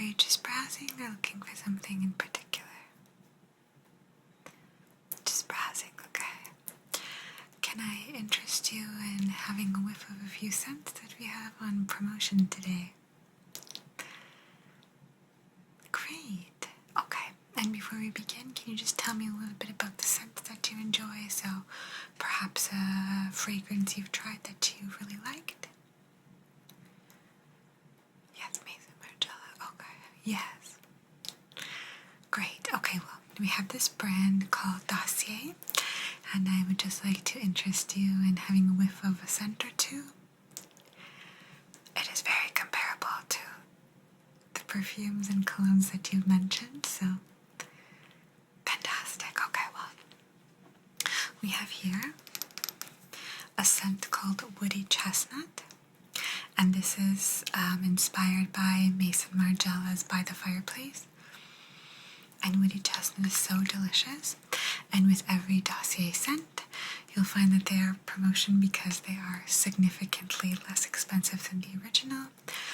you just browsing or looking for something in particular? Just browsing, okay. Can I interest you in having a whiff of a few scents that we have on promotion today? Great. Okay. And before we begin, can you just tell me a little bit about the scents that you enjoy? So perhaps a fragrance you've tried that you really liked? Yes, Mason Margiela. Okay. Yes. Great. Okay, well, we have this brand called Dossier, and I would just like to interest you in having a whiff of a scent or two. It is very comparable to the perfumes and colognes that you've mentioned, so fantastic. Okay, well, we have here a scent called Woody Chestnut, and this is inspired by Mason Margiela's By the Fireplace. And Woody Chestnut is so delicious, and with every Dossier scent, you'll find that they are promotion because they are significantly less expensive than the original.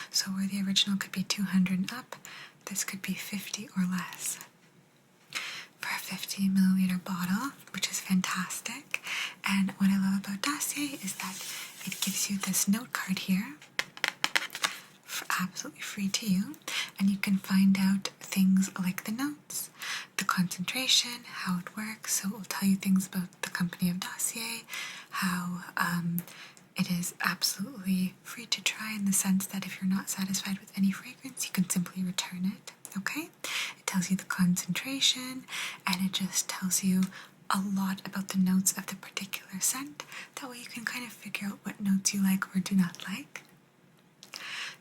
So where the original could be 200 and up, this could be 50 or less. For a 50 milliliter bottle, which is fantastic. And what I love about Dossier is that it gives you this note card here, absolutely free to you, and you can find out things like the notes, the concentration, how it works. So it will tell you things about the company of Dossier, how it is absolutely free to try in the sense that if you're not satisfied with any fragrance, you can simply return it. Okay? It tells you the concentration, and it just tells you a lot about the notes of the particular scent. That way you can kind of figure out what notes you like or do not like.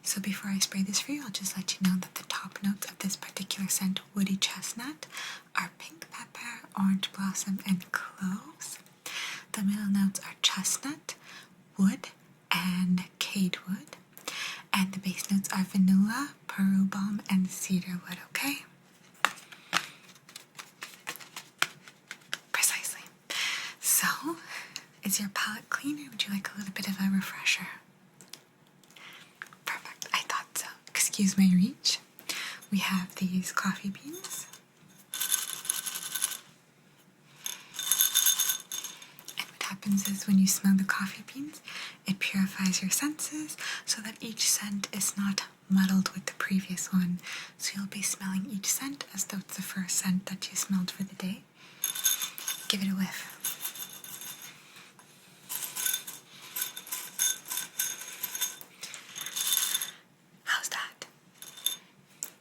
So before I spray this for you, I'll just let you know that the top notes of this particular scent, Woody Chestnut, are pink pepper, orange blossom, and cloves. The middle notes are chestnut, wood, and cadewood. And the base notes are vanilla, Peru balm, and cedarwood, okay? Precisely. So, is your palette clean, or would you like a little bit of a refresher? Excuse my reach. We have these coffee beans. And what happens is when you smell the coffee beans, it purifies your senses so that each scent is not muddled with the previous one. So you'll be smelling each scent as though it's the first scent that you smelled for the day. Give it a whiff.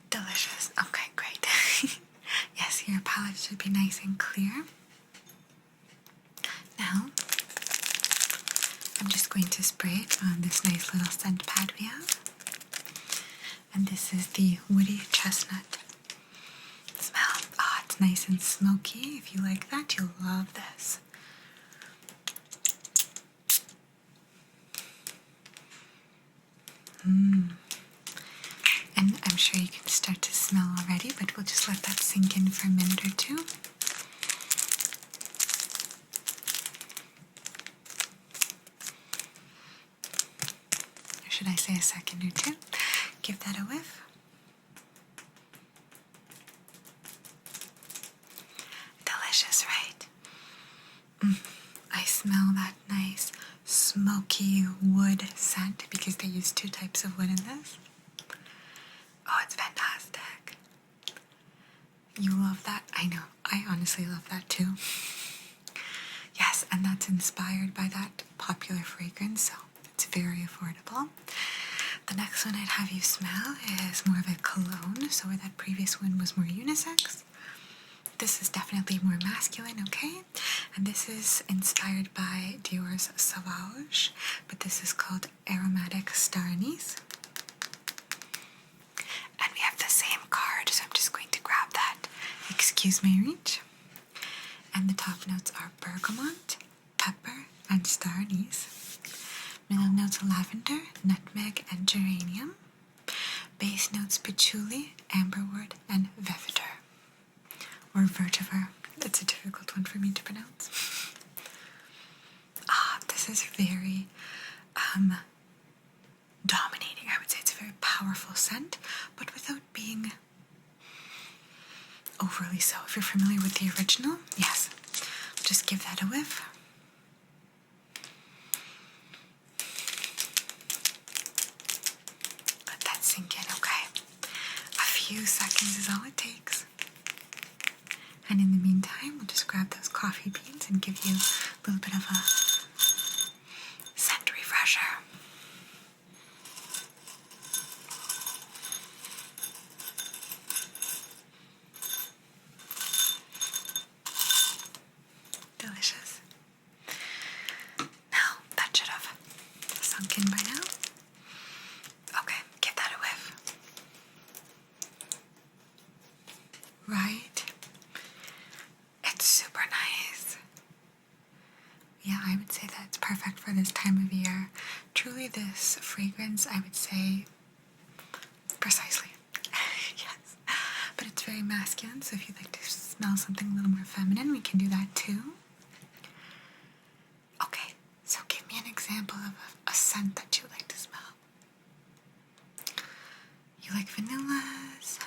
Delicious. Okay, great. Yes, your palette should be nice and clear. Now, I'm just going to spray it on this nice little scent pad we have. And this is the Woody Chestnut smell. Oh, it's nice and smoky. If you like that, you'll love this. And I'm sure you can start to smell already, but we'll just let that sink in for a minute or two. Or should I say a second or two? Give that a whiff. Delicious, right? I smell that nice smoky wood scent because they use 2 types of wood in this. Oh, it's fantastic. You love that? I know. I honestly love that too. Yes, and that's inspired by that popular fragrance, so it's very affordable. The next one I'd have you smell is more of a cologne, so where that previous one was more unisex, this is definitely more masculine, okay? And this is inspired by Dior's Sauvage, but this is called Aromatic Star Anise. And we have the same card, so I'm just going to grab that. Excuse my reach. And the top notes are bergamot, pepper, and star anise. Middle notes are lavender, nutmeg, and geranium. Base notes patchouli, amberwood, and vetiver. Or vetiver. It's a difficult one for me to pronounce. This is very dominating. I would say it's a very powerful scent, but without being overly so. If you're familiar with the original, yes, just give that a whiff. Let that sink in, okay? A few seconds is all it takes. And in the meantime, we'll just grab those coffee beans and give you a little bit of a scent refresher. Delicious. Now, that should have sunk in by now. Okay, give that a whiff. Right? It's super nice. Yeah, I would say that it's perfect for this time of year. Truly, this fragrance, I would say, precisely. Yes. But it's very masculine, so if you'd like to smell something a little more feminine, we can do that too. Okay, so give me an example of a scent that you would like to smell. You like vanillas,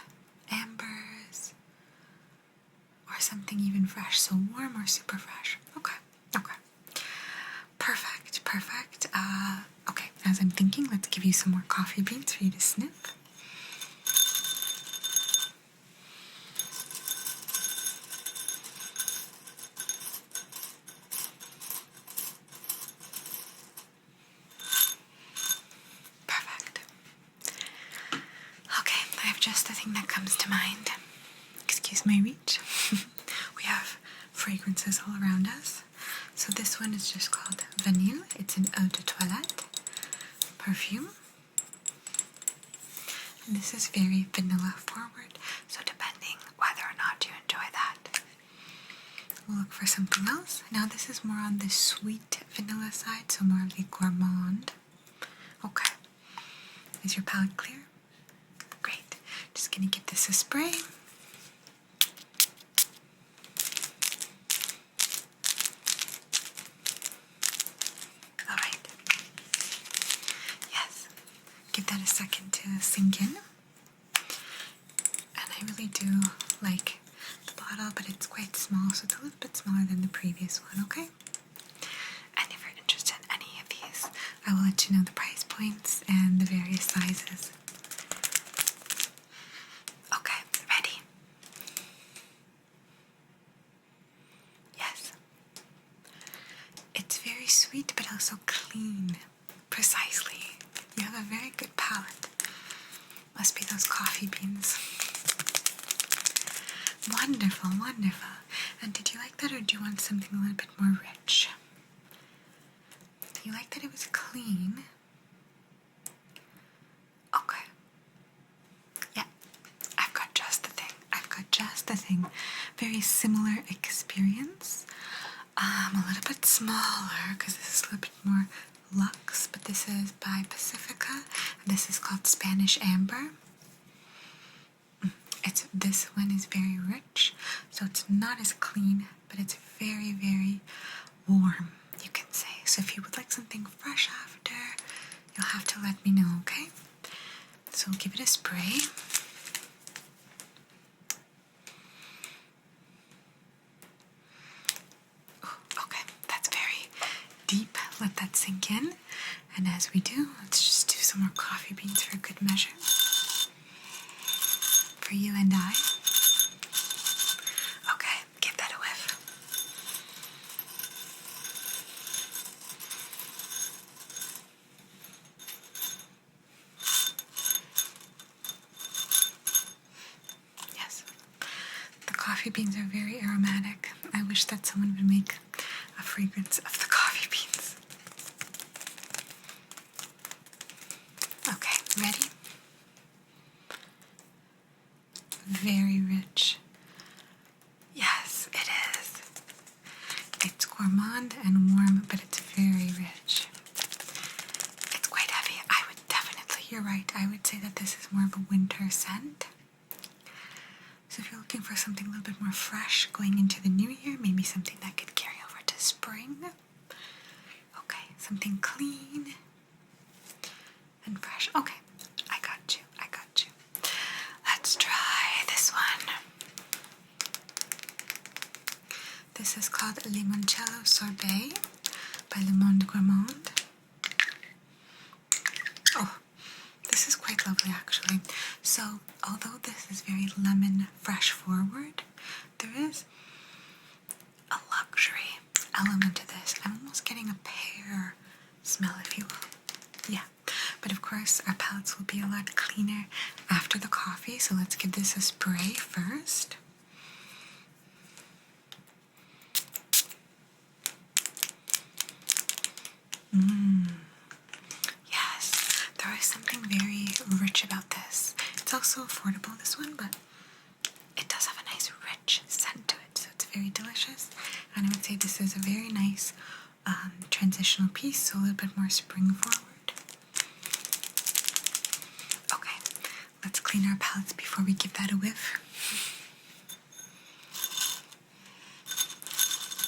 ambers, or something even fresh, so warm or super fresh. Okay. Perfect. Okay, as I'm thinking, let's give you some more coffee beans for you to sniff. Perfect. Okay, I have just the thing that comes to mind. Excuse my reach. We have fragrances all around us. So this one is just called Vanille. It's an eau de toilette perfume. And this is very vanilla forward. So depending whether or not you enjoy that, we'll look for something else. Now this is more on the sweet vanilla side, so more of the gourmand. Okay. Is your palate clear? Great. Just gonna give this a spray. Alright. Yes. Give that a second to sink in. And I really do like the bottle, but it's quite small, so it's a little bit smaller than the previous one, okay? And if you're interested in any of these, I will let you know the price points and the various sizes. Okay, ready? Yes. It's very sweet, but also clean. Precisely. You have a very good palate. Must be those coffee beans. Wonderful. And did you like that, or do you want something a little bit more rich? You like that it was clean? Okay. Yeah, I've got just the thing. Very similar experience. A little bit smaller, because this is a little bit more luxe, but this is by Pacifica, and this is called Spanish Amber. This one is very rich, so it's not as clean, but it's very, very warm, you can say. So if you would like something fresh after, you'll have to let me know, okay? So we'll give it a spray. Okay, that's very deep. Let that sink in. And as we do, let's just do some more coffee beans for good measure. For you and I. Okay, give that a whiff. Yes. The coffee beans are very aromatic. I wish that someone would make a fragrance of the coffee beans. Okay, ready? Very rich. Yes, it is. It's gourmand and warm, but it's very rich. It's quite heavy. I would definitely, you're right, I would say that this is more of a winter scent. So if you're looking for something a little bit more fresh going into the new year, maybe something that could carry over to spring. Okay, something clean and fresh. Okay, I got you. Let's lovely actually. So although this is very lemon fresh forward, there is a luxury element to this. I'm almost getting a pear smell, if you will. Yeah, but of course our palettes will be a lot cleaner after the coffee, so let's give this a spray first. Yes, there is something very rich about this. It's also affordable, this one, but it does have a nice rich scent to it, so it's very delicious. And I would say this is a very nice transitional piece, so a little bit more spring forward. Okay, let's clean our palettes before we give that a whiff.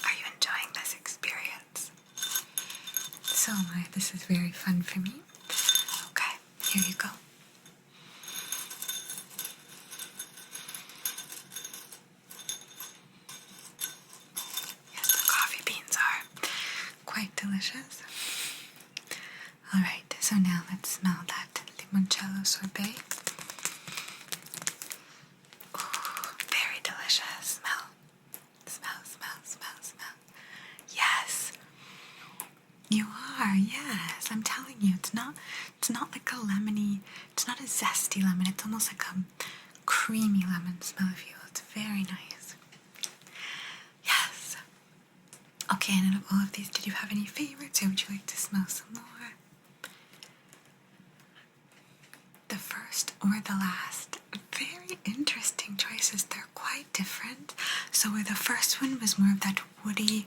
Are you enjoying this experience? So am I. This is very fun for me. Okay, here you go. Yes, the coffee beans are quite delicious. Alright, so now let's smell that limoncello sorbet. Ooh, very delicious. Smell. Smell. Yes. You are, yes. I'm telling you, it's not like a lemony, it's not a zesty lemon, it's almost like a creamy lemon smell, if you will. It's very nice. Yes. Okay, and out of all of these, did you have any favorites, or would you like to smell some more? The first or the last? Very interesting choices. They're quite different. So where the first one was more of that woody,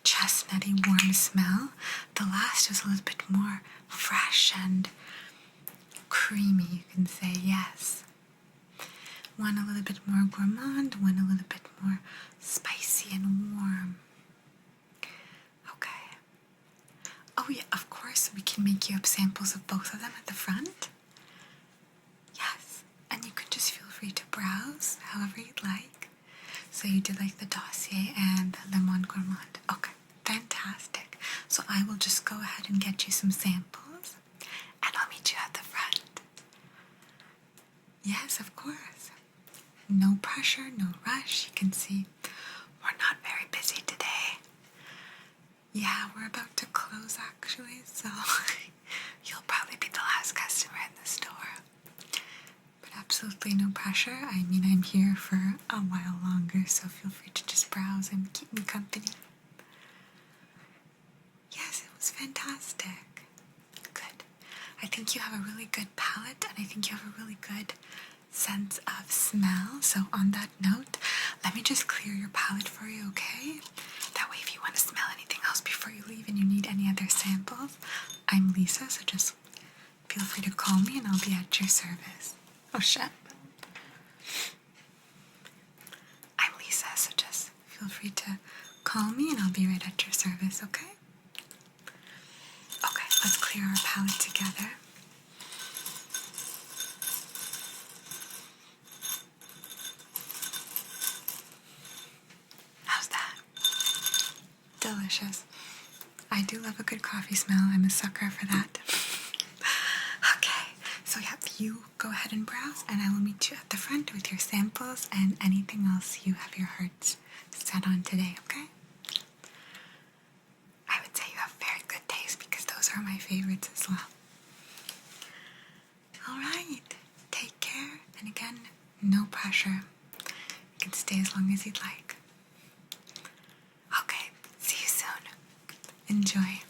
chestnutty, warm smell, the last was a little bit more fresh and creamy, you can say, yes. One a little bit more gourmand, one a little bit more spicy and warm. Okay. Oh yeah, of course, we can make you up samples of both of them at the front. Yes, and you can just feel free to browse however you'd like. So you did like the Dossier and the Lemon Gourmand. Okay, fantastic. So I will just go ahead and get you some samples, and I'll meet you at the front. Yes, of course. No pressure, no rush. You can see we're not very busy today. Yeah, we're about to close actually, so you'll probably be the last customer in the store. But absolutely no pressure. I mean, I'm here for a while longer, so feel free to just browse and keep me company. Yes, it was fantastic. Good. I think you have a really good palette, and I think you have a really good sense of smell. So on that note, let me just clear your palette for you, okay? That way if you want to smell anything else before you leave and you need any other samples, I'm Lisa, so just feel free to call me and I'll be at your service. Oh shit. I'm Lisa, so just feel free to call me and I'll be right at your service, okay? Okay, let's clear our palette together. How's that? Delicious. I do love a good coffee smell. I'm a sucker for that. Okay, so yeah, you go ahead and browse, and I will meet you at the front with your samples and anything else you have your hearts set on today, okay? I would say you have very good taste because those are my favorites as well. Alright, take care, and again, no pressure. You can stay as long as you'd like. Okay, see you soon. Enjoy.